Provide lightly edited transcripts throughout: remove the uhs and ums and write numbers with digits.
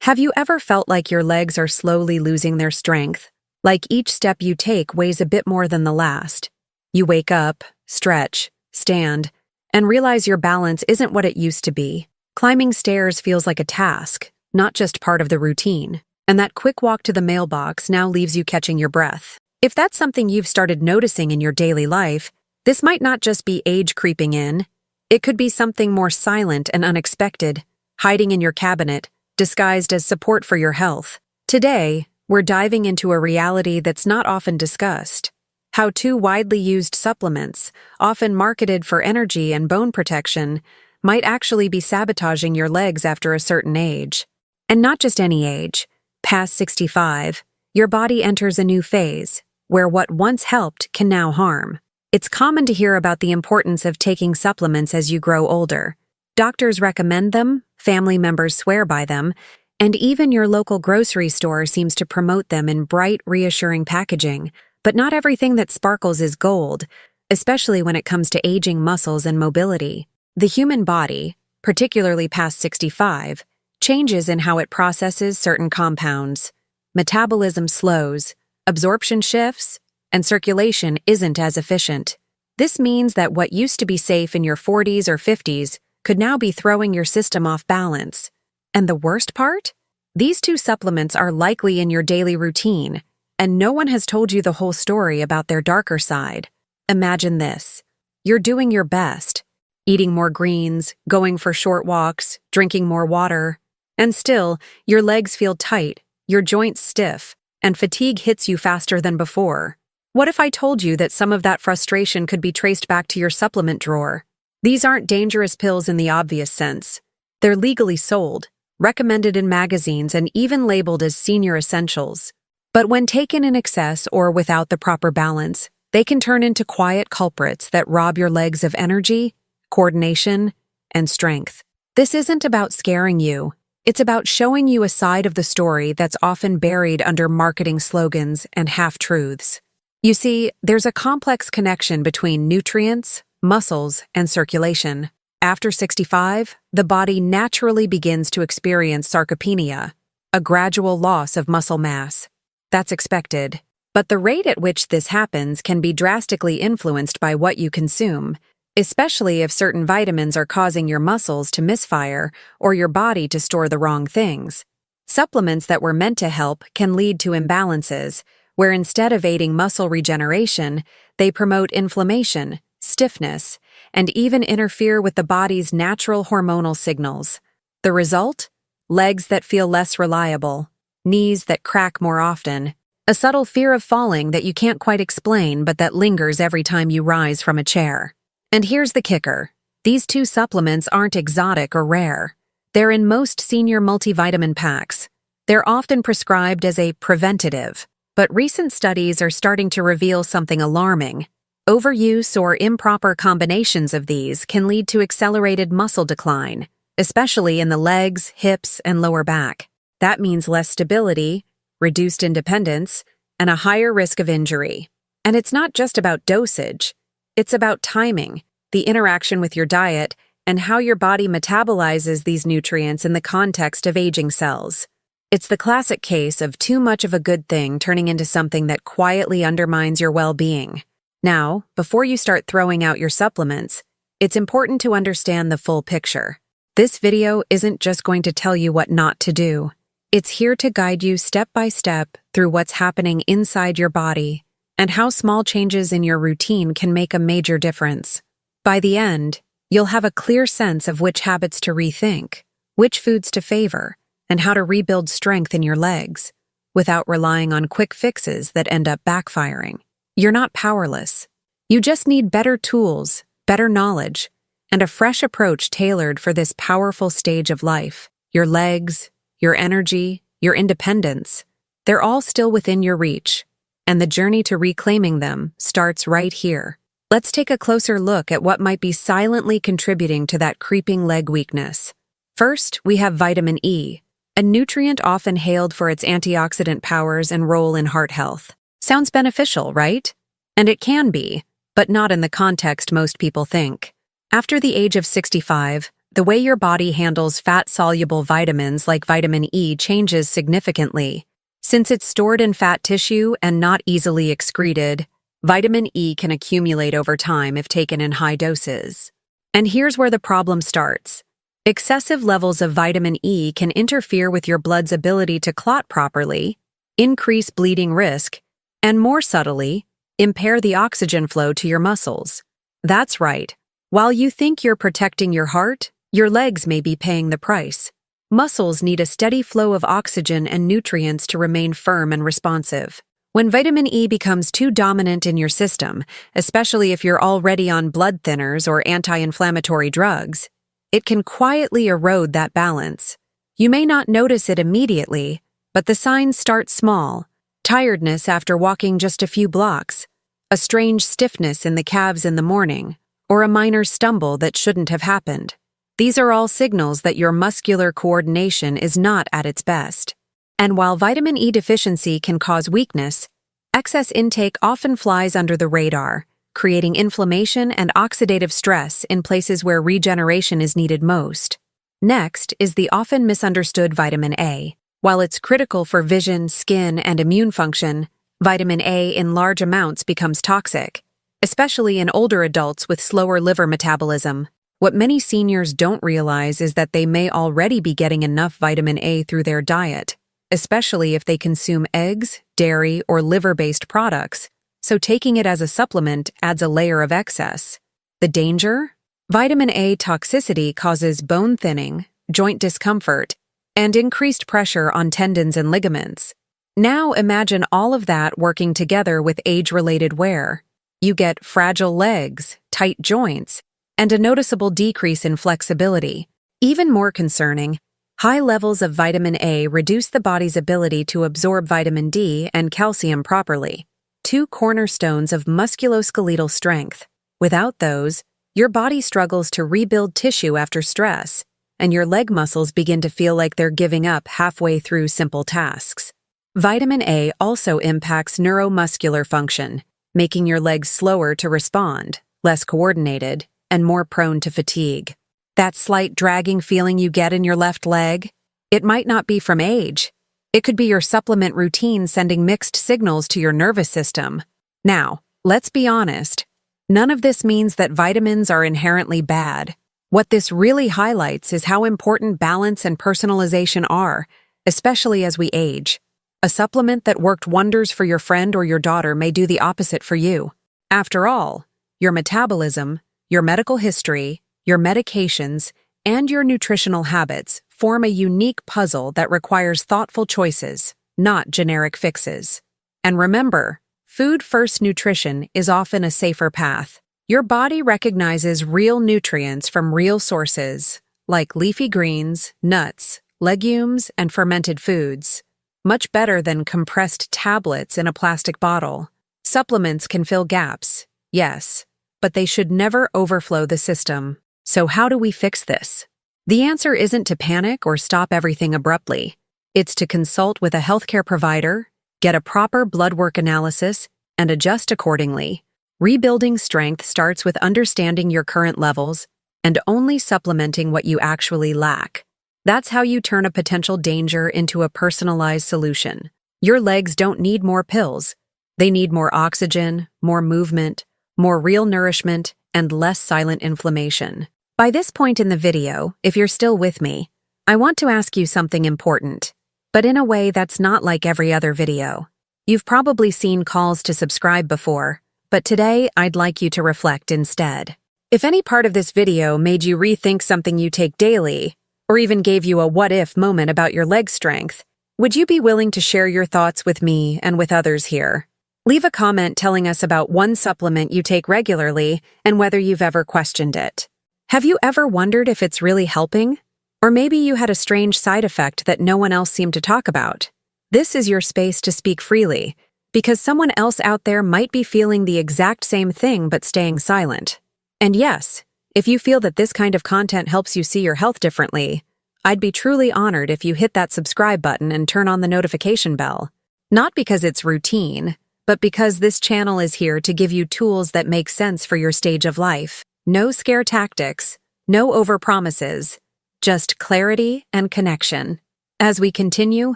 Have you ever felt like your legs are slowly losing their strength? Like each step you take weighs a bit more than the last. You wake up, stretch, stand, and realize your balance isn't what it used to be. Climbing stairs feels like a task, not just part of the routine. And that quick walk to the mailbox now leaves you catching your breath. If that's something you've started noticing in your daily life, this might not just be age creeping in. It could be something more silent and unexpected, hiding in your cabinet, disguised as support for your health. Today, we're diving into a reality that's not often discussed: how two widely used supplements, often marketed for energy and bone protection, might actually be sabotaging your legs after a certain age. And not just any age. Past 65, your body enters a new phase, where what once helped can now harm. It's common to hear about the importance of taking supplements as you grow older. Doctors recommend them, family members swear by them, and even your local grocery store seems to promote them in bright, reassuring packaging. But not everything that sparkles is gold, especially when it comes to aging muscles and mobility. The human body, particularly past 65, changes in how it processes certain compounds. Metabolism slows, absorption shifts, and circulation isn't as efficient. This means that what used to be safe in your 40s or 50s could now be throwing your system off balance. And the worst part? These two supplements are likely in your daily routine, and no one has told you the whole story about their darker side. Imagine this. You're doing your best, eating more greens, going for short walks, drinking more water, and still, your legs feel tight, your joints stiff, and fatigue hits you faster than before. What if I told you that some of that frustration could be traced back to your supplement drawer? These aren't dangerous pills in the obvious sense. They're legally sold, recommended in magazines, and even labeled as senior essentials. But when taken in excess or without the proper balance, they can turn into quiet culprits that rob your legs of energy, coordination, and strength. This isn't about scaring you. It's about showing you a side of the story that's often buried under marketing slogans and half-truths. You see, there's a complex connection between nutrients, muscles, and circulation. After 65, the body naturally begins to experience sarcopenia, a gradual loss of muscle mass. That's expected. But the rate at which this happens can be drastically influenced by what you consume, especially if certain vitamins are causing your muscles to misfire or your body to store the wrong things. Supplements that were meant to help can lead to imbalances, where instead of aiding muscle regeneration, they promote inflammation, stiffness, and even interfere with the body's natural hormonal signals. The result? Legs that feel less reliable, knees that crack more often, a subtle fear of falling that you can't quite explain but that lingers every time you rise from a chair. And here's the kicker. These two supplements aren't exotic or rare. They're in most senior multivitamin packs. They're often prescribed as a preventative, but recent studies are starting to reveal something alarming. Overuse or improper combinations of these can lead to accelerated muscle decline, especially in the legs, hips, and lower back. That means less stability, reduced independence, and a higher risk of injury. And it's not just about dosage. It's about timing, the interaction with your diet, and how your body metabolizes these nutrients in the context of aging cells. It's the classic case of too much of a good thing turning into something that quietly undermines your well-being. Now, before you start throwing out your supplements, it's important to understand the full picture. This video isn't just going to tell you what not to do. It's here to guide you step by step through what's happening inside your body and how small changes in your routine can make a major difference. By the end, you'll have a clear sense of which habits to rethink, which foods to favor, and how to rebuild strength in your legs, without relying on quick fixes that end up backfiring. You're not powerless. You just need better tools, better knowledge, and a fresh approach tailored for this powerful stage of life. Your legs, your energy, your independence, they're all still within your reach, and the journey to reclaiming them starts right here. Let's take a closer look at what might be silently contributing to that creeping leg weakness. First, we have vitamin E, a nutrient often hailed for its antioxidant powers and role in heart health. Sounds beneficial, right? And it can be, but not in the context most people think. After the age of 65, The way your body handles fat-soluble vitamins like vitamin E changes significantly. Since it's stored in fat tissue and not easily excreted, vitamin E can accumulate over time if taken in high doses. And here's where the problem starts. Excessive levels of vitamin E can interfere with your blood's ability to clot properly, increase bleeding risk, and more subtly, impair the oxygen flow to your muscles. That's right. While you think you're protecting your heart, your legs may be paying the price. Muscles need a steady flow of oxygen and nutrients to remain firm and responsive. When vitamin E becomes too dominant in your system, especially if you're already on blood thinners or anti-inflammatory drugs, it can quietly erode that balance. You may not notice it immediately, but the signs start small. Tiredness after walking just a few blocks, a strange stiffness in the calves in the morning, or a minor stumble that shouldn't have happened. These are all signals that your muscular coordination is not at its best. And while vitamin E deficiency can cause weakness, excess intake often flies under the radar, creating inflammation and oxidative stress in places where regeneration is needed most. Next is the often misunderstood vitamin A. While it's critical for vision, skin, and immune function, vitamin A in large amounts becomes toxic, especially in older adults with slower liver metabolism. What many seniors don't realize is that they may already be getting enough vitamin A through their diet, especially if they consume eggs, dairy, or liver-based products, so taking it as a supplement adds a layer of excess. The danger? Vitamin A toxicity causes bone thinning, joint discomfort, and increased pressure on tendons and ligaments. Now imagine all of that working together with age-related wear. You get fragile legs, tight joints, and a noticeable decrease in flexibility. Even more concerning, high levels of vitamin A reduce the body's ability to absorb vitamin D and calcium properly, two cornerstones of musculoskeletal strength. Without those, your body struggles to rebuild tissue after stress, and your leg muscles begin to feel like they're giving up halfway through simple tasks. Vitamin A also impacts neuromuscular function, making your legs slower to respond, less coordinated, and more prone to fatigue. That slight dragging feeling you get in your left leg? It might not be from age. It could be your supplement routine sending mixed signals to your nervous system. Now, let's be honest. None of this means that vitamins are inherently bad. What this really highlights is how important balance and personalization are, especially as we age. A supplement that worked wonders for your friend or your daughter may do the opposite for you. After all, your metabolism, your medical history, your medications, and your nutritional habits form a unique puzzle that requires thoughtful choices, not generic fixes. And remember, food-first nutrition is often a safer path. Your body recognizes real nutrients from real sources, like leafy greens, nuts, legumes, and fermented foods, much better than compressed tablets in a plastic bottle. Supplements can fill gaps, yes, but they should never overflow the system. So how do we fix this? The answer isn't to panic or stop everything abruptly. It's to consult with a healthcare provider, get a proper blood work analysis, and adjust accordingly. Rebuilding strength starts with understanding your current levels and only supplementing what you actually lack. That's how you turn a potential danger into a personalized solution. Your legs don't need more pills. They need more oxygen, more movement, more real nourishment, and less silent inflammation. By this point in the video, if you're still with me, I want to ask you something important, but in a way that's not like every other video. You've probably seen calls to subscribe before, but today I'd like you to reflect instead. If any part of this video made you rethink something you take daily, or even gave you a what-if moment about your leg strength, would you be willing to share your thoughts with me and with others here? Leave a comment telling us about one supplement you take regularly and whether you've ever questioned it. Have you ever wondered if it's really helping? Or maybe you had a strange side effect that no one else seemed to talk about. This is your space to speak freely, because someone else out there might be feeling the exact same thing but staying silent. And yes, if you feel that this kind of content helps you see your health differently, I'd be truly honored if you hit that subscribe button and turn on the notification bell. Not because it's routine, but because this channel is here to give you tools that make sense for your stage of life. No scare tactics, No overpromises, just clarity and connection. As we continue,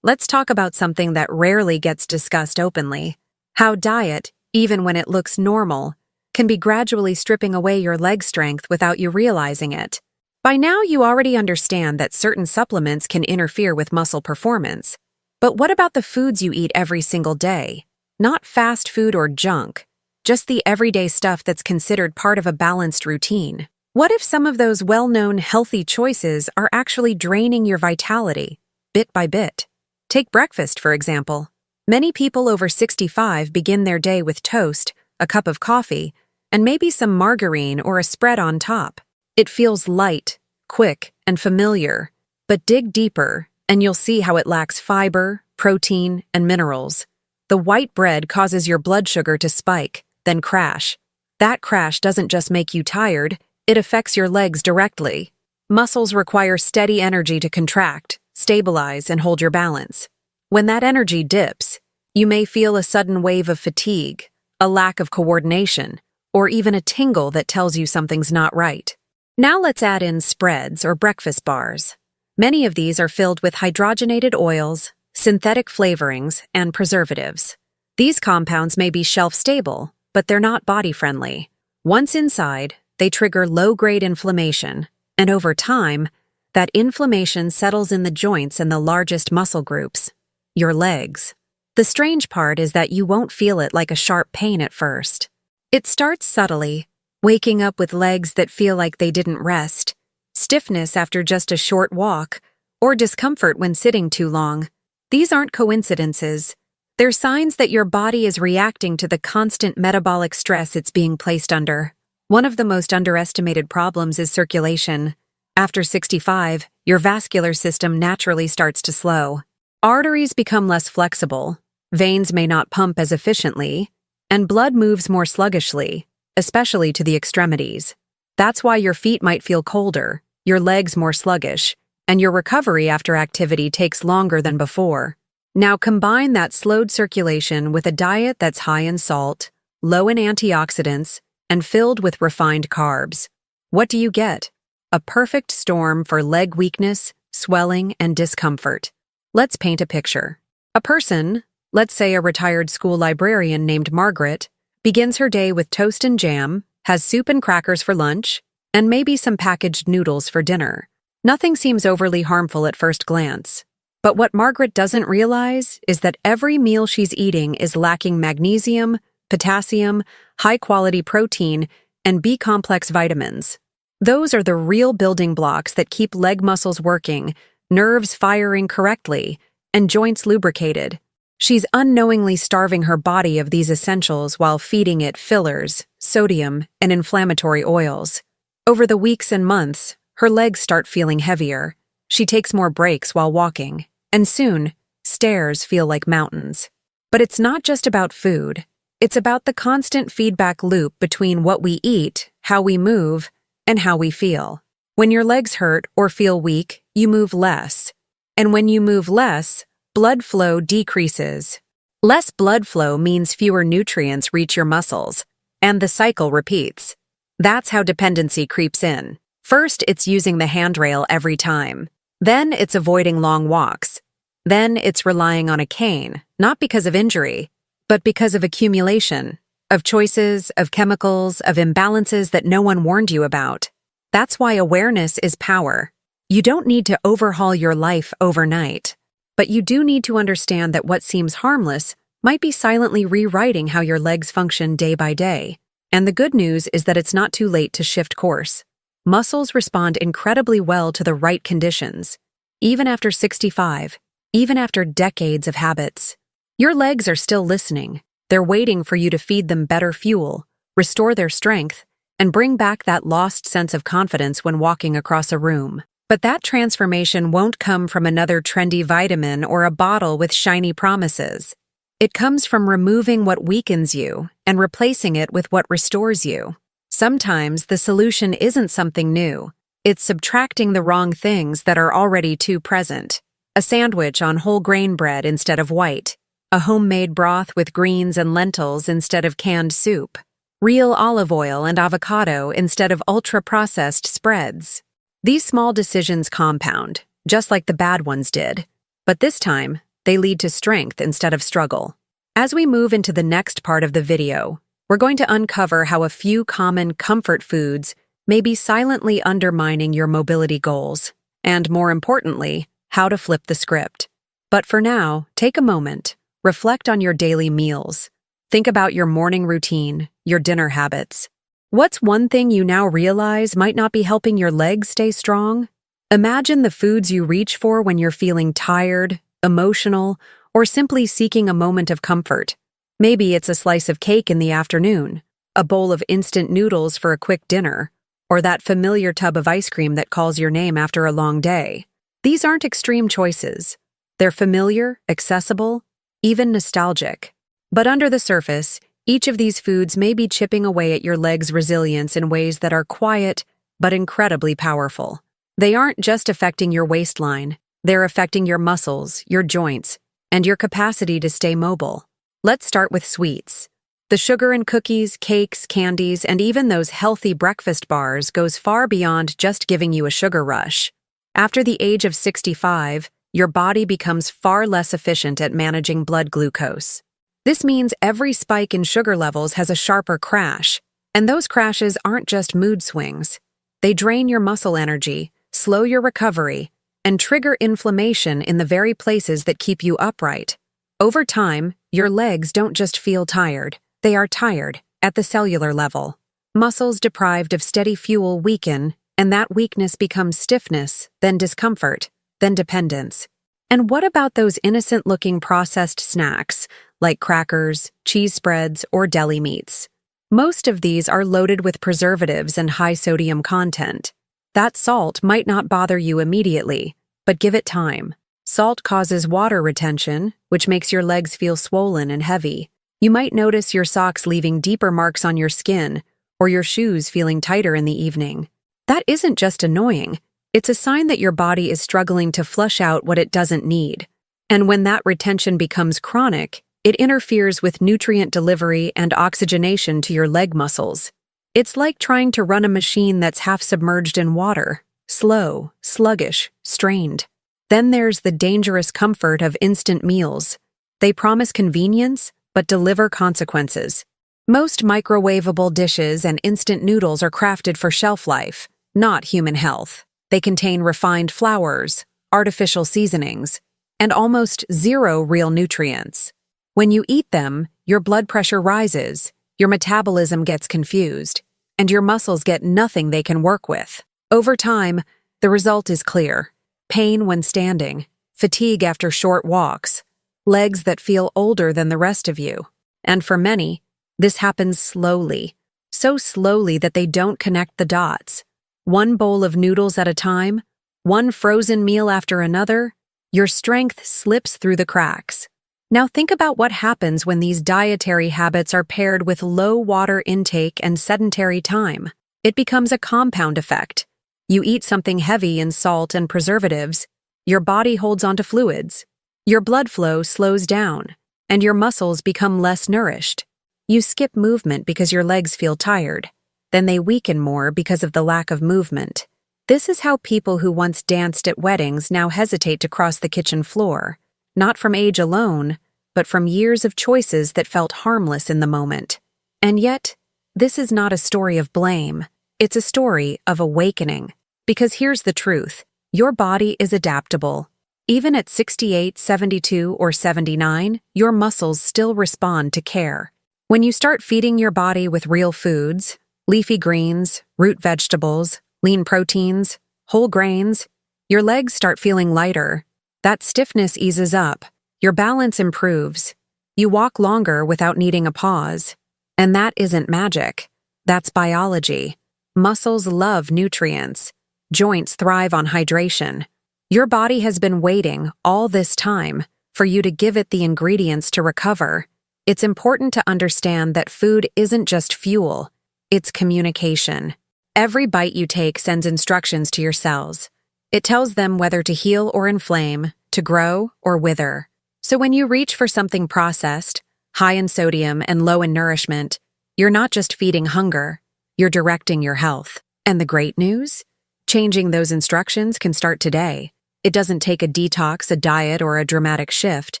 let's talk about something that rarely gets discussed openly: how diet, even when it looks normal, can be gradually stripping away your leg strength without you realizing it. By now, you already understand that certain supplements can interfere with muscle performance. But what about the foods you eat every single day? Not fast food or junk, just the everyday stuff that's considered part of a balanced routine. What if some of those well-known healthy choices are actually draining your vitality, bit by bit? Take breakfast, for example. Many people over 65 begin their day with toast, a cup of coffee, and maybe some margarine or a spread on top. It feels light, quick, and familiar, but dig deeper, and you'll see how it lacks fiber, protein, and minerals. The white bread causes your blood sugar to spike, then crash. That crash doesn't just make you tired, it affects your legs directly. Muscles require steady energy to contract, stabilize, and hold your balance. When that energy dips, you may feel a sudden wave of fatigue, a lack of coordination, or even a tingle that tells you something's not right. Now let's add in spreads or breakfast bars. Many of these are filled with hydrogenated oils, synthetic flavorings, and preservatives. These compounds may be shelf-stable, but they're not body-friendly. Once inside, they trigger low-grade inflammation, and over time, that inflammation settles in the joints and the largest muscle groups, your legs. The strange part is that you won't feel it like a sharp pain at first. It starts subtly, waking up with legs that feel like they didn't rest, stiffness after just a short walk, or discomfort when sitting too long. These aren't coincidences. They're signs that your body is reacting to the constant metabolic stress it's being placed under. One of the most underestimated problems is circulation. After 65, your vascular system naturally starts to slow. Arteries become less flexible, veins may not pump as efficiently, and blood moves more sluggishly, especially to the extremities. That's why your feet might feel colder, your legs more sluggish, and your recovery after activity takes longer than before. Now combine that slowed circulation with a diet that's high in salt, low in antioxidants, and filled with refined carbs. What do you get? A perfect storm for leg weakness, swelling, and discomfort. Let's paint a picture. A person, let's say a retired school librarian named Margaret, begins her day with toast and jam, has soup and crackers for lunch, and maybe some packaged noodles for dinner. Nothing seems overly harmful at first glance. But what Margaret doesn't realize is that every meal she's eating is lacking magnesium, potassium, high-quality protein, and B-complex vitamins. Those are the real building blocks that keep leg muscles working, nerves firing correctly, and joints lubricated. She's unknowingly starving her body of these essentials while feeding it fillers, sodium, and inflammatory oils. Over the weeks and months, her legs start feeling heavier. She takes more breaks while walking, and soon, stairs feel like mountains. But it's not just about food. It's about the constant feedback loop between what we eat, how we move, and how we feel. When your legs hurt or feel weak, you move less. And when you move less, blood flow decreases. Less blood flow means fewer nutrients reach your muscles, and the cycle repeats. That's how dependency creeps in. First, it's using the handrail every time. Then it's avoiding long walks. Then it's relying on a cane, not because of injury, but because of accumulation, of choices, of chemicals, of imbalances that no one warned you about. That's why awareness is power. You don't need to overhaul your life overnight, but you do need to understand that what seems harmless might be silently rewriting how your legs function day by day. And the good news is that it's not too late to shift course. Muscles respond incredibly well to the right conditions, even after 65, even after decades of habits. Your legs are still listening. They're waiting for you to feed them better fuel, restore their strength, and bring back that lost sense of confidence when walking across a room. But that transformation won't come from another trendy vitamin or a bottle with shiny promises. It comes from removing what weakens you and replacing it with what restores you. Sometimes the solution isn't something new. It's subtracting the wrong things that are already too present. A sandwich on whole grain bread instead of white. A homemade broth with greens and lentils instead of canned soup. real olive oil and avocado instead of ultra-processed spreads. These small decisions compound, just like the bad ones did, but this time, they lead to strength instead of struggle. As we move into the next part of the video, we're going to uncover how a few common comfort foods may be silently undermining your mobility goals, and more importantly, how to flip the script. But for now, take a moment, reflect on your daily meals. Think about your morning routine, your dinner habits. What's one thing you now realize might not be helping your legs stay strong? Imagine the foods you reach for when you're feeling tired, emotional, or simply seeking a moment of comfort. Maybe it's a slice of cake in the afternoon, a bowl of instant noodles for a quick dinner, or that familiar tub of ice cream that calls your name after a long day. These aren't extreme choices. They're familiar, accessible, even nostalgic. But under the surface, each of these foods may be chipping away at your leg's resilience in ways that are quiet but incredibly powerful. They aren't just affecting your waistline, they're affecting your muscles, your joints, and your capacity to stay mobile. Let's start with sweets. The sugar in cookies, cakes, candies, and even those healthy breakfast bars goes far beyond just giving you a sugar rush. After the age of 65, your body becomes far less efficient at managing blood glucose. This means every spike in sugar levels has a sharper crash, and those crashes aren't just mood swings. They drain your muscle energy, slow your recovery, and trigger inflammation in the very places that keep you upright. Over time, your legs don't just feel tired, they are tired at the cellular level. Muscles deprived of steady fuel weaken, and that weakness becomes stiffness, then discomfort, then dependence. And what about those innocent-looking processed snacks, like crackers, cheese spreads, or deli meats? Most of these are loaded with preservatives and high sodium content. That salt might not bother you immediately, but give it time. Salt causes water retention, which makes your legs feel swollen and heavy. You might notice your socks leaving deeper marks on your skin, or your shoes feeling tighter in the evening. That isn't just annoying. It's a sign that your body is struggling to flush out what it doesn't need. And when that retention becomes chronic, it interferes with nutrient delivery and oxygenation to your leg muscles. It's like trying to run a machine that's half submerged in water, slow, sluggish, strained. Then there's the dangerous comfort of instant meals. They promise convenience, but deliver consequences. Most microwavable dishes and instant noodles are crafted for shelf life, not human health. They contain refined flours, artificial seasonings, and almost zero real nutrients. When you eat them, your blood pressure rises, your metabolism gets confused, and your muscles get nothing they can work with. Over time, the result is clear. Pain when standing, fatigue after short walks, legs that feel older than the rest of you. And for many, this happens slowly, so slowly that they don't connect the dots. One bowl of noodles at a time, one frozen meal after another, your strength slips through the cracks. Now think about what happens when these dietary habits are paired with low water intake and sedentary time. It becomes a compound effect. You eat something heavy in salt and preservatives, your body holds onto fluids, your blood flow slows down, and your muscles become less nourished. You skip movement because your legs feel tired. Then they weaken more because of the lack of movement. This is how people who once danced at weddings now hesitate to cross the kitchen floor, not from age alone, but from years of choices that felt harmless in the moment. And yet, this is not a story of blame. It's a story of awakening. Because here's the truth. Your body is adaptable. Even at 68, 72, or 79, your muscles still respond to care. When you start feeding your body with real foods, leafy greens, root vegetables, lean proteins, whole grains, your legs start feeling lighter. That stiffness eases up. Your balance improves. You walk longer without needing a pause. And that isn't magic. That's biology. Muscles love nutrients. Joints thrive on hydration. Your body has been waiting all this time for you to give it the ingredients to recover. It's important to understand that food isn't just fuel, it's communication. Every bite you take sends instructions to your cells. It tells them whether to heal or inflame, to grow or wither. So when you reach for something processed, high in sodium and low in nourishment, You're not just feeding hunger, you're directing your health. And the great news? Changing those instructions can start today. It doesn't take a detox, a diet, or a dramatic shift.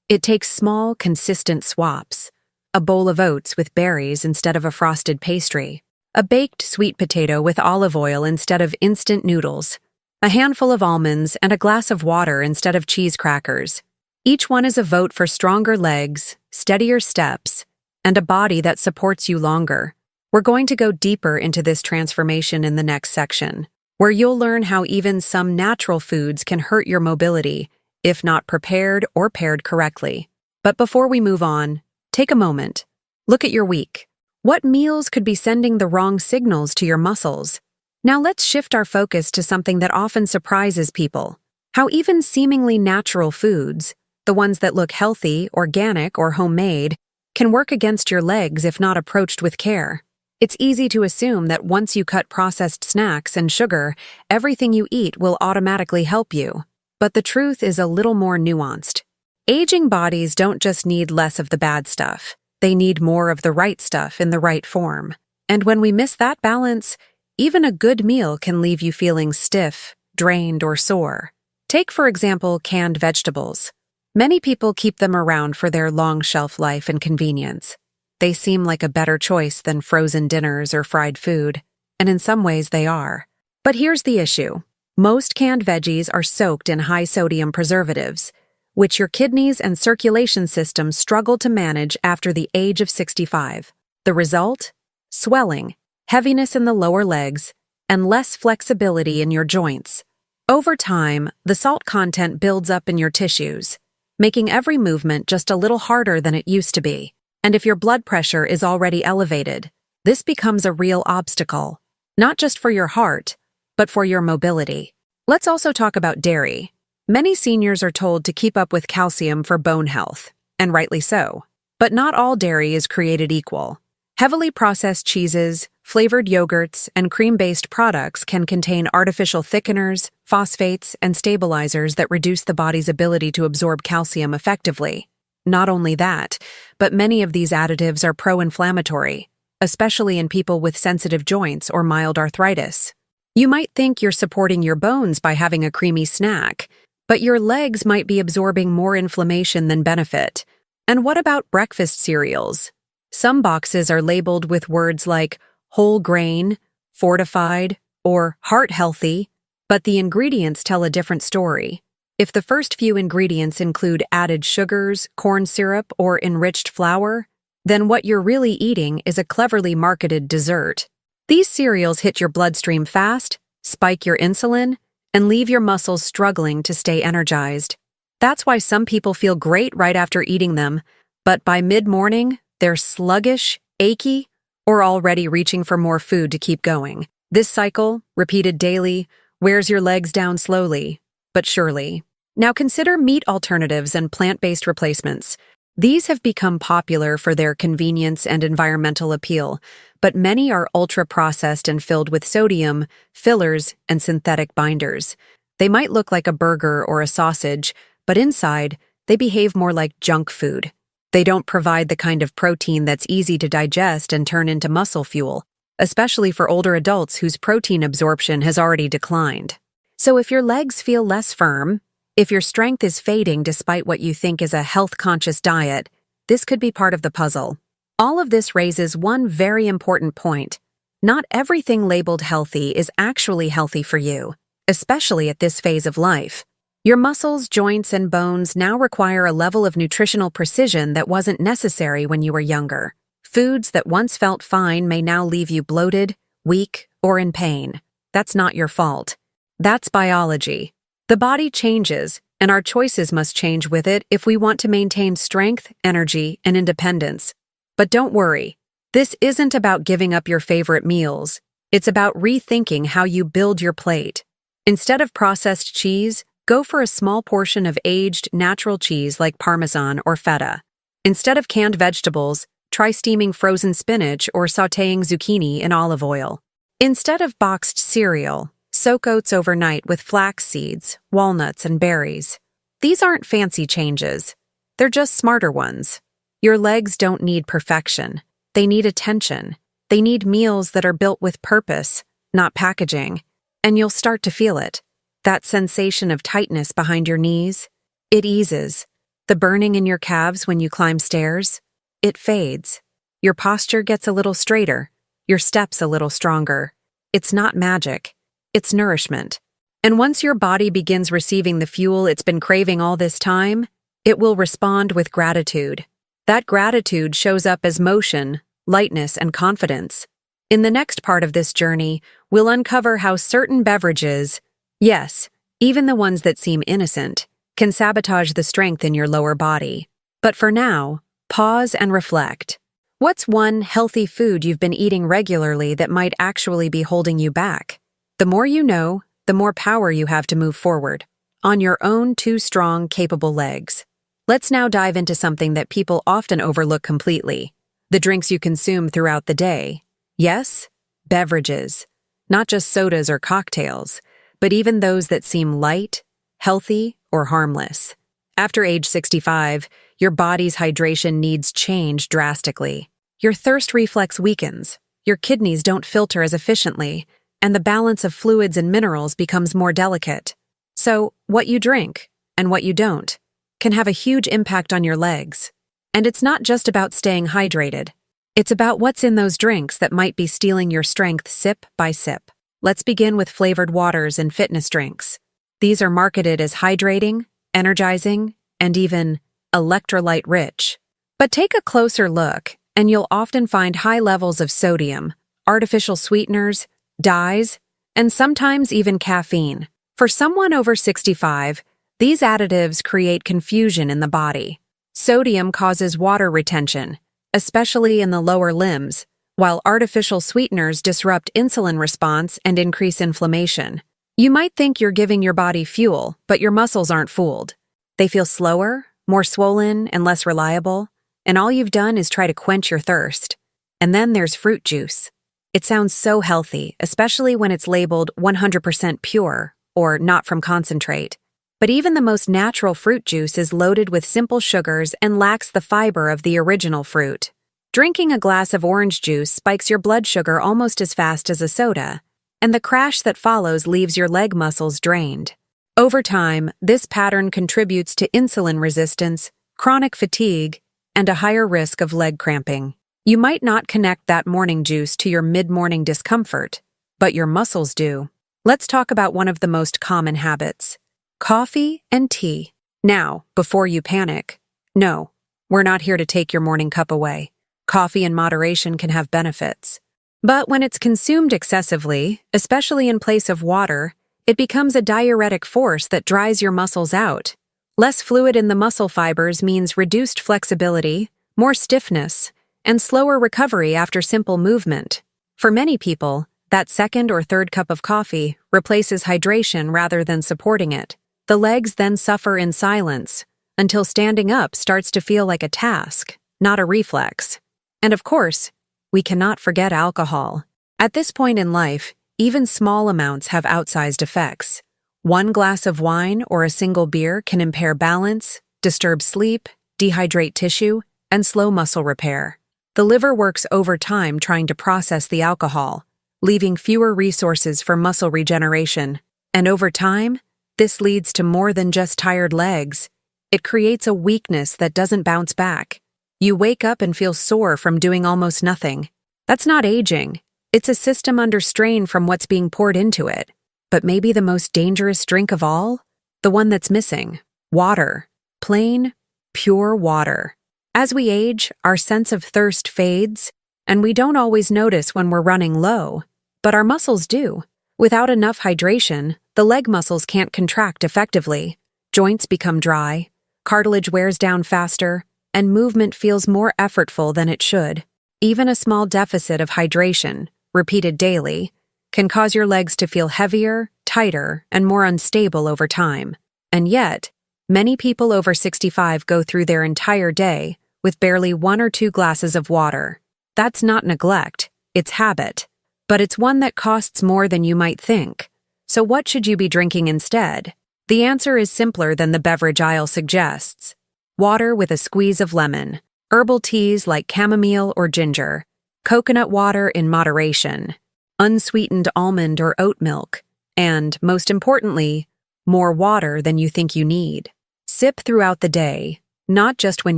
It takes small, consistent swaps. A bowl of oats with berries instead of a frosted pastry. A baked sweet potato with olive oil instead of instant noodles. A handful of almonds and a glass of water instead of cheese crackers. Each one is a vote for stronger legs, steadier steps, and a body that supports you longer. We're going to go deeper into this transformation in the next section, where you'll learn how even some natural foods can hurt your mobility, if not prepared or paired correctly. But before we move on, take a moment. Look at your week. What meals could be sending the wrong signals to your muscles? Now let's shift our focus to something that often surprises people. How even seemingly natural foods, the ones that look healthy, organic, or homemade, can work against your legs if not approached with care. It's easy to assume that once you cut processed snacks and sugar, everything you eat will automatically help you. But the truth is a little more nuanced. Aging bodies don't just need less of the bad stuff. They need more of the right stuff in the right form. And when we miss that balance, even a good meal can leave you feeling stiff, drained, or sore. Take, for example, canned vegetables. Many people keep them around for their long shelf life and convenience. They seem like a better choice than frozen dinners or fried food, and in some ways they are. But here's the issue. Most canned veggies are soaked in high-sodium preservatives, which your kidneys and circulation system struggle to manage after the age of 65. The result? Swelling, heaviness in the lower legs, and less flexibility in your joints. Over time, the salt content builds up in your tissues, making every movement just a little harder than it used to be. And if your blood pressure is already elevated, this becomes a real obstacle, not just for your heart, but for your mobility. Let's also talk about dairy. Many seniors are told to keep up with calcium for bone health, and rightly so. But not all dairy is created equal. Heavily processed cheeses, flavored yogurts, and cream-based products can contain artificial thickeners, phosphates, and stabilizers that reduce the body's ability to absorb calcium effectively. Not only that, but many of these additives are pro-inflammatory, especially in people with sensitive joints or mild arthritis. You might think you're supporting your bones by having a creamy snack, but your legs might be absorbing more inflammation than benefit. And what about breakfast cereals? Some boxes are labeled with words like whole grain, fortified, or heart healthy, but the ingredients tell a different story. If the first few ingredients include added sugars, corn syrup, or enriched flour, then what you're really eating is a cleverly marketed dessert. These cereals hit your bloodstream fast, spike your insulin, and leave your muscles struggling to stay energized. That's why some people feel great right after eating them, but by mid-morning, they're sluggish, achy, or already reaching for more food to keep going. This cycle, repeated daily, wears your legs down slowly, but surely. Now consider meat alternatives and plant-based replacements. These have become popular for their convenience and environmental appeal, but many are ultra-processed and filled with sodium, fillers, and synthetic binders. They might look like a burger or a sausage, but inside, they behave more like junk food. They don't provide the kind of protein that's easy to digest and turn into muscle fuel, especially for older adults whose protein absorption has already declined. So if your legs feel less firm, if your strength is fading despite what you think is a health-conscious diet, this could be part of the puzzle. All of this raises one very important point. Not everything labeled healthy is actually healthy for you, especially at this phase of life. Your muscles, joints, and bones now require a level of nutritional precision that wasn't necessary when you were younger. Foods that once felt fine may now leave you bloated, weak, or in pain. That's not your fault. That's biology. The body changes, and our choices must change with it if we want to maintain strength, energy, and independence. But don't worry. This isn't about giving up your favorite meals. It's about rethinking how you build your plate. Instead of processed cheese, go for a small portion of aged, natural cheese like Parmesan or feta. Instead of canned vegetables, try steaming frozen spinach or sautéing zucchini in olive oil. Instead of boxed cereal, soak oats overnight with flax seeds, walnuts, and berries. These aren't fancy changes. They're just smarter ones. Your legs don't need perfection. They need attention. They need meals that are built with purpose, not packaging. And you'll start to feel it. That sensation of tightness behind your knees, it eases. The burning in your calves when you climb stairs, it fades. Your posture gets a little straighter, your steps a little stronger. It's not magic, it's nourishment. And once your body begins receiving the fuel it's been craving all this time, it will respond with gratitude. That gratitude shows up as motion, lightness, and confidence. In the next part of this journey, we'll uncover how certain beverages, yes, even the ones that seem innocent, can sabotage the strength in your lower body. But for now, pause and reflect. What's one healthy food you've been eating regularly that might actually be holding you back? The more you know, the more power you have to move forward, on your own two strong, capable legs. Let's now dive into something that people often overlook completely: the drinks you consume throughout the day. Yes, beverages. Not just sodas or cocktails, but even those that seem light, healthy, or harmless. After age 65, your body's hydration needs change drastically. Your thirst reflex weakens, your kidneys don't filter as efficiently, and the balance of fluids and minerals becomes more delicate. So, what you drink, and what you don't, can have a huge impact on your legs. And it's not just about staying hydrated. It's about what's in those drinks that might be stealing your strength sip by sip. Let's begin with flavored waters and fitness drinks. These are marketed as hydrating, energizing, and even electrolyte-rich. But take a closer look, and you'll often find high levels of sodium, artificial sweeteners, dyes, and sometimes even caffeine. For someone over 65, these additives create confusion in the body. Sodium causes water retention, especially in the lower limbs, while artificial sweeteners disrupt insulin response and increase inflammation. You might think you're giving your body fuel, but your muscles aren't fooled. They feel slower, more swollen, and less reliable, and all you've done is try to quench your thirst. And then there's fruit juice. It sounds so healthy, especially when it's labeled 100% pure or not from concentrate. But even the most natural fruit juice is loaded with simple sugars and lacks the fiber of the original fruit. Drinking a glass of orange juice spikes your blood sugar almost as fast as a soda, and the crash that follows leaves your leg muscles drained. Over time, this pattern contributes to insulin resistance, chronic fatigue, and a higher risk of leg cramping. You might not connect that morning juice to your mid-morning discomfort, but your muscles do. Let's talk about one of the most common habits: coffee and tea. Now, before you panic, no, we're not here to take your morning cup away. Coffee in moderation can have benefits. But when it's consumed excessively, especially in place of water, it becomes a diuretic force that dries your muscles out. Less fluid in the muscle fibers means reduced flexibility, more stiffness, and slower recovery after simple movement. For many people, that second or third cup of coffee replaces hydration rather than supporting it. The legs then suffer in silence, until standing up starts to feel like a task, not a reflex. And of course, we cannot forget alcohol. At this point in life, even small amounts have outsized effects. One glass of wine or a single beer can impair balance, disturb sleep, dehydrate tissue, and slow muscle repair. The liver works overtime trying to process the alcohol, leaving fewer resources for muscle regeneration. And over time, this leads to more than just tired legs. It creates a weakness that doesn't bounce back. You wake up and feel sore from doing almost nothing. That's not aging. It's a system under strain from what's being poured into it. But maybe the most dangerous drink of all? The one that's missing. Water. Plain, pure water. As we age, our sense of thirst fades, and we don't always notice when we're running low. But our muscles do. Without enough hydration, the leg muscles can't contract effectively. Joints become dry, cartilage wears down faster, and movement feels more effortful than it should. Even a small deficit of hydration, repeated daily, can cause your legs to feel heavier, tighter, and more unstable over time. And yet, many people over 65 go through their entire day with barely 1 or 2 glasses of water. That's not neglect, it's habit. But it's one that costs more than you might think. So what should you be drinking instead? The answer is simpler than the beverage aisle suggests. Water with a squeeze of lemon. herbal teas like chamomile or ginger, coconut water in moderation, unsweetened almond or oat milk, and, most importantly, more water than you think you need. Sip throughout the day, not just when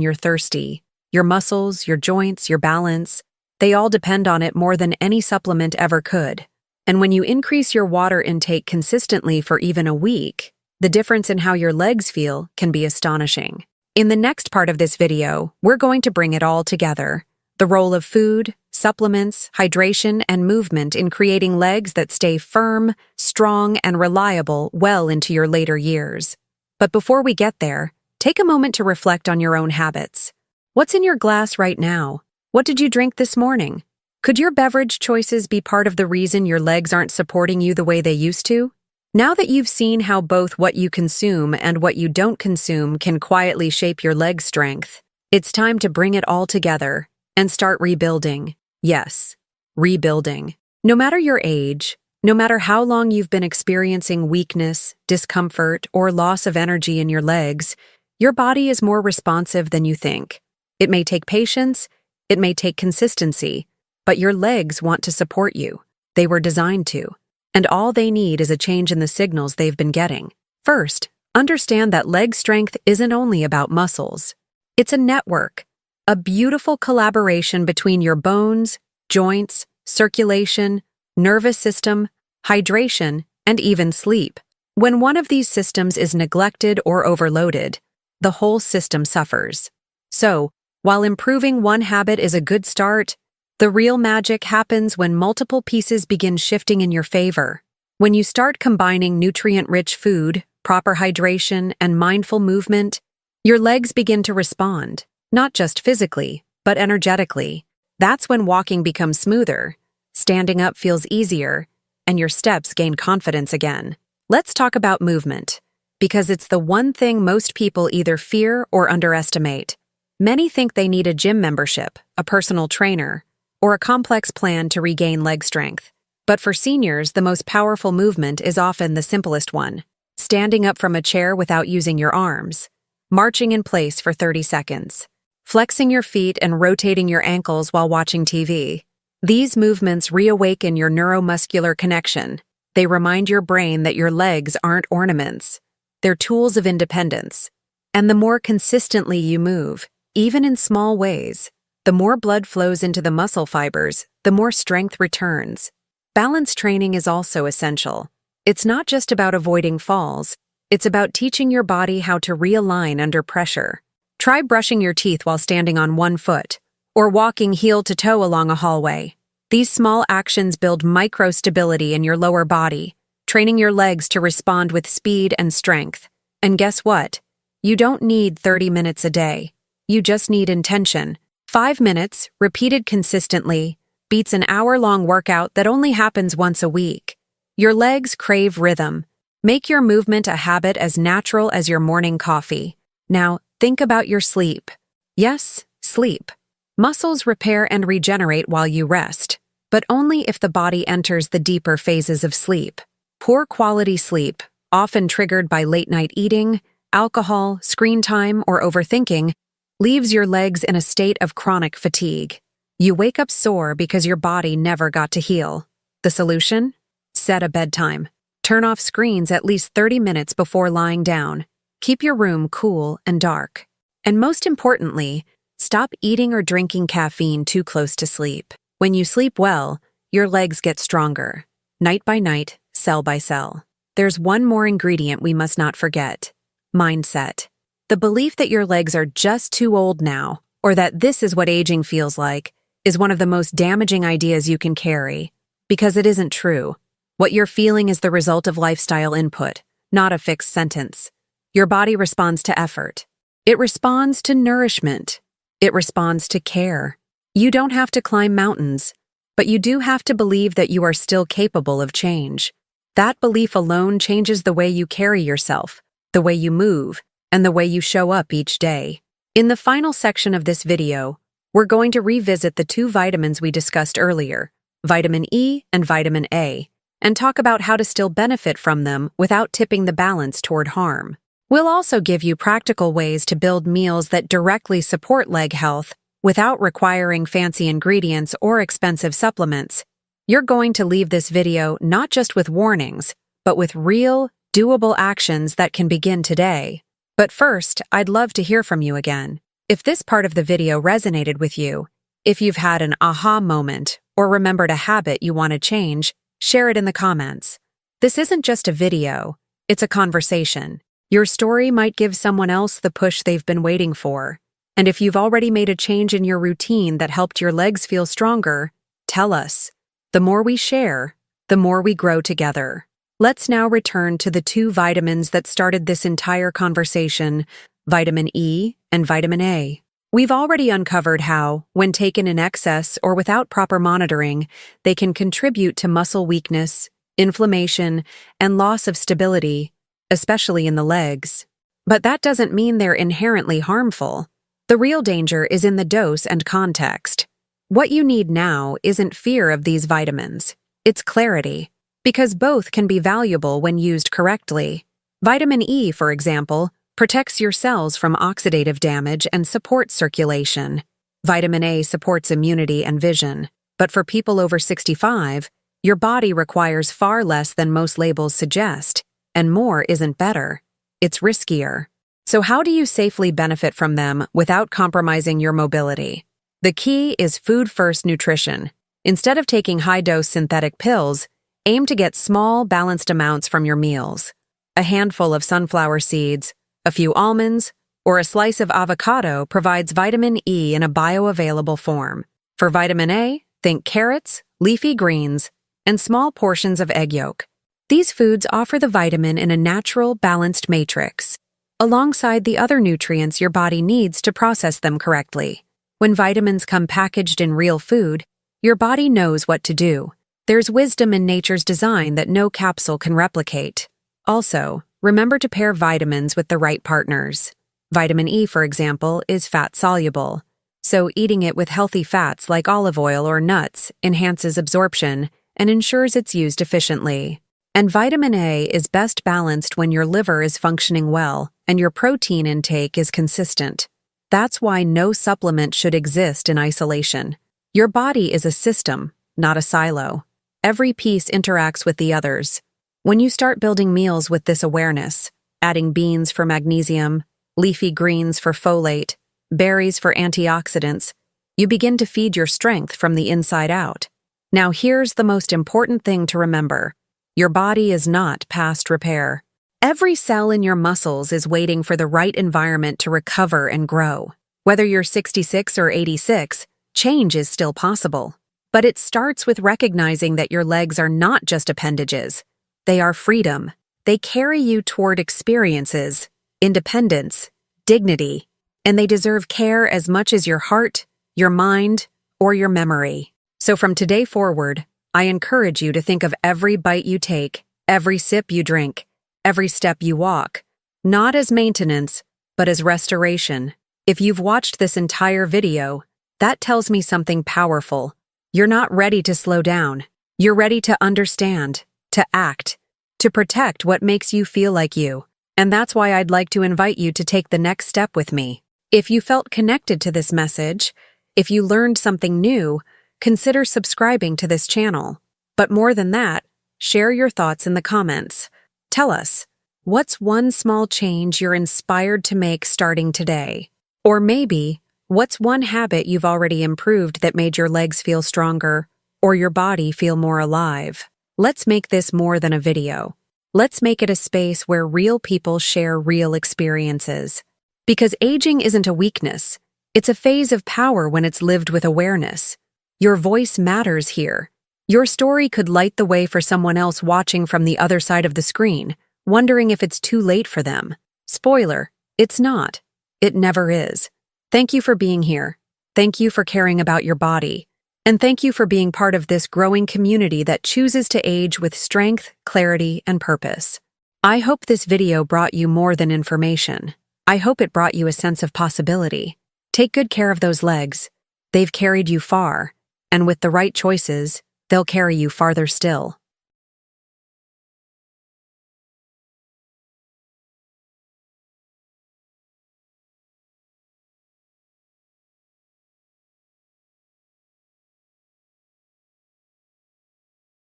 you're thirsty. Your muscles, your joints, your balance, they all depend on it more than any supplement ever could. And when you increase your water intake consistently for even a week, the difference in how your legs feel can be astonishing. In the next part of this video, we're going to bring it all together. The role of food, supplements, hydration, and movement in creating legs that stay firm, strong, and reliable well into your later years. But before we get there, take a moment to reflect on your own habits. What's in your glass right now? What did you drink this morning? Could your beverage choices be part of the reason your legs aren't supporting you the way they used to? Now that you've seen how both what you consume and what you don't consume can quietly shape your leg strength, it's time to bring it all together and start rebuilding. Yes, rebuilding. No matter your age, no matter how long you've been experiencing weakness, discomfort, or loss of energy in your legs, your body is more responsive than you think. It may take patience, it may take consistency, but your legs want to support you. They were designed to. And all they need is a change in the signals they've been getting. First, understand that leg strength isn't only about muscles. It's a network, a beautiful collaboration between your bones, joints, circulation, nervous system, hydration, and even sleep. When one of these systems is neglected or overloaded, the whole system suffers. So, while improving one habit is a good start, the real magic happens when multiple pieces begin shifting in your favor. When you start combining nutrient-rich food, proper hydration, and mindful movement, your legs begin to respond, not just physically, but energetically. That's when walking becomes smoother, standing up feels easier, and your steps gain confidence again. Let's talk about movement, because it's the one thing most people either fear or underestimate. Many think they need a gym membership, a personal trainer, or a complex plan to regain leg strength. But for seniors, the most powerful movement is often the simplest one. Standing up from a chair without using your arms, marching in place for 30 seconds, flexing your feet and rotating your ankles while watching TV. These movements reawaken your neuromuscular connection. They remind your brain that your legs aren't ornaments. They're tools of independence. And the more consistently you move, even in small ways, the more blood flows into the muscle fibers, the more strength returns. Balance training is also essential. It's not just about avoiding falls, it's about teaching your body how to realign under pressure. Try brushing your teeth while standing on one foot, or walking heel to toe along a hallway. These small actions build micro-stability in your lower body, training your legs to respond with speed and strength. And guess what? You don't need 30 minutes a day. You just need intention. 5 minutes, repeated consistently, beats an hour-long workout that only happens once a week. Your legs crave rhythm. Make your movement a habit as natural as your morning coffee. Now, think about your sleep. Yes, sleep. Muscles repair and regenerate while you rest, but only if the body enters the deeper phases of sleep. Poor quality sleep, often triggered by late-night eating, alcohol, screen time, or overthinking, leaves your legs in a state of chronic fatigue. You wake up sore because your body never got to heal. The solution? Set a bedtime. Turn off screens at least 30 minutes before lying down. Keep your room cool and dark. And most importantly, stop eating or drinking caffeine too close to sleep. When you sleep well, your legs get stronger. Night by night, cell by cell. There's one more ingredient we must not forget. Mindset. The belief that your legs are just too old now, or that this is what aging feels like, is one of the most damaging ideas you can carry, because it isn't true. What you're feeling is the result of lifestyle input, not a fixed sentence. Your body responds to effort. It responds to nourishment. It responds to care. You don't have to climb mountains, but you do have to believe that you are still capable of change. That belief alone changes the way you carry yourself, the way you move, and the way you show up each day. In the final section of this video, we're going to revisit the 2 vitamins we discussed earlier, vitamin E and vitamin A, and talk about how to still benefit from them without tipping the balance toward harm. We'll also give you practical ways to build meals that directly support leg health without requiring fancy ingredients or expensive supplements. You're going to leave this video not just with warnings, but with real, doable actions that can begin today. But first, I'd love to hear from you again. If this part of the video resonated with you, if you've had an aha moment or remembered a habit you want to change, share it in the comments. This isn't just a video, it's a conversation. Your story might give someone else the push they've been waiting for. And if you've already made a change in your routine that helped your legs feel stronger, tell us. The more we share, the more we grow together. Let's now return to the two vitamins that started this entire conversation, vitamin E and vitamin A. We've already uncovered how, when taken in excess or without proper monitoring, they can contribute to muscle weakness, inflammation, and loss of stability, especially in the legs. But that doesn't mean they're inherently harmful. The real danger is in the dose and context. What you need now isn't fear of these vitamins, it's clarity, because both can be valuable when used correctly. Vitamin E, for example, protects your cells from oxidative damage and supports circulation. Vitamin A supports immunity and vision, but for people over 65, your body requires far less than most labels suggest, and more isn't better. It's riskier. So how do you safely benefit from them without compromising your mobility? The key is food-first nutrition. Instead of taking high-dose synthetic pills, aim to get small, balanced amounts from your meals. A handful of sunflower seeds, a few almonds, or a slice of avocado provides vitamin E in a bioavailable form. For vitamin A, think carrots, leafy greens, and small portions of egg yolk. These foods offer the vitamin in a natural, balanced matrix, alongside the other nutrients your body needs to process them correctly. When vitamins come packaged in real food, your body knows what to do. There's wisdom in nature's design that no capsule can replicate. Also, remember to pair vitamins with the right partners. Vitamin E, for example, is fat-soluble, so eating it with healthy fats like olive oil or nuts enhances absorption and ensures it's used efficiently. And vitamin A is best balanced when your liver is functioning well and your protein intake is consistent. That's why no supplement should exist in isolation. Your body is a system, not a silo. Every piece interacts with the others. When you start building meals with this awareness, adding beans for magnesium, leafy greens for folate, berries for antioxidants, you begin to feed your strength from the inside out. Now here's the most important thing to remember. Your body is not past repair. Every cell in your muscles is waiting for the right environment to recover and grow. Whether you're 66 or 86, change is still possible. But it starts with recognizing that your legs are not just appendages. They are freedom. They carry you toward experiences, independence, dignity, and they deserve care as much as your heart, your mind, or your memory. So from today forward, I encourage you to think of every bite you take, every sip you drink, every step you walk, not as maintenance, but as restoration. If you've watched this entire video, that tells me something powerful. You're not ready to slow down. You're ready to understand, to act, to protect what makes you feel like you. And that's why I'd like to invite you to take the next step with me. If you felt connected to this message, if you learned something new, consider subscribing to this channel. But more than that, share your thoughts in the comments. Tell us, what's one small change you're inspired to make starting today? Or maybe, what's one habit you've already improved that made your legs feel stronger, or your body feel more alive? Let's make this more than a video. Let's make it a space where real people share real experiences. Because aging isn't a weakness, it's a phase of power when it's lived with awareness. Your voice matters here. Your story could light the way for someone else watching from the other side of the screen, wondering if it's too late for them. Spoiler, it's not. It never is. Thank you for being here. Thank you for caring about your body. And thank you for being part of this growing community that chooses to age with strength, clarity, and purpose. I hope this video brought you more than information. I hope it brought you a sense of possibility. Take good care of those legs. They've carried you far, and with the right choices, they'll carry you farther still.